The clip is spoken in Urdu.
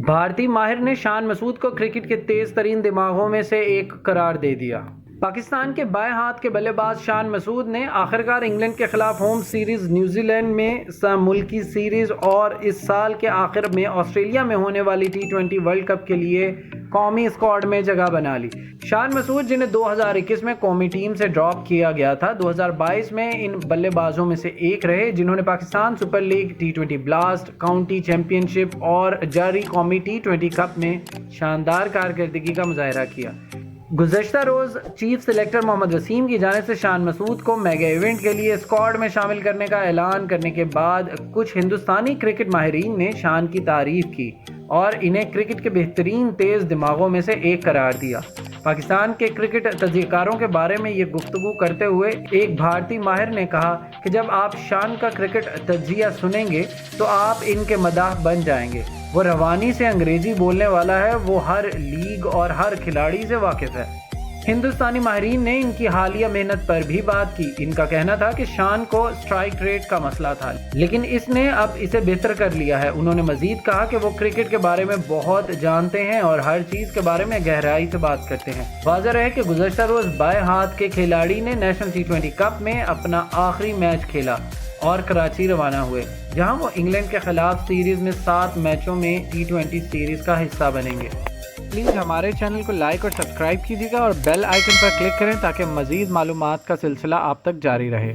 بھارتی ماہر نے شان مسعود کو کرکٹ کے تیز ترین دماغوں میں سے ایک قرار دے دیا۔ پاکستان کے بائیں ہاتھ کے بلے باز شان مسعود نے آخرکار انگلینڈ کے خلاف ہوم سیریز، نیوزی لینڈ میں ملکی سیریز اور اس سال کے آخر میں آسٹریلیا میں ہونے والی T20 ورلڈ کپ کے لیے قومی اسکواڈ میں جگہ بنا لی۔ شان مسعود، جنہیں 2021 میں قومی ٹیم سے ڈراپ کیا گیا تھا، 2022 میں ان بلے بازوں میں سے ایک رہے جنہوں نے Pakistan super league, T20 blast, county championship اور جاری قومی T20 کپ میں شاندار کارکردگی کا مظاہرہ کیا۔ گزشتہ روز چیف سلیکٹر محمد وسیم کی جانب سے شان مسعود کو میگا ایونٹ کے لیے اسکواڈ میں شامل کرنے کا اعلان کرنے کے بعد کچھ ہندوستانی کرکٹ ماہرین نے شان کی تعریف کی اور انہیں کرکٹ کے بہترین تیز دماغوں میں سے ایک قرار دیا۔ پاکستان کے کرکٹ تجزیہ کاروں کے بارے میں یہ گفتگو کرتے ہوئے ایک بھارتی ماہر نے کہا کہ جب آپ شان کا کرکٹ تجزیہ سنیں گے تو آپ ان کے مداح بن جائیں گے۔ وہ روانی سے انگریزی بولنے والا ہے، وہ ہر لیگ اور ہر کھلاڑی سے واقف ہے۔ ہندوستانی ماہرین نے ان کی حالیہ محنت پر بھی بات کی۔ ان کا کہنا تھا کہ شان کو اسٹرائک ریٹ کا مسئلہ تھا، لیکن اس نے اب اسے بہتر کر لیا ہے۔ انہوں نے مزید کہا کہ وہ کرکٹ کے بارے میں بہت جانتے ہیں اور ہر چیز کے بارے میں گہرائی سے بات کرتے ہیں۔ واضح رہے کہ گزشتہ روز بائیں ہاتھ کے کھلاڑی نے نیشنل T20 کپ میں اپنا آخری میچ کھیلا اور کراچی روانہ ہوئے، جہاں وہ انگلینڈ کے خلاف سیریز میں 7 میچوں میں T20 سیریز کا حصہ بنیں گے۔ پلیز ہمارے چینل کو لائک اور سبسکرائب کیجیے گا اور بیل آئیکن پر کلک کریں تاکہ مزید معلومات کا سلسلہ آپ تک جاری رہے۔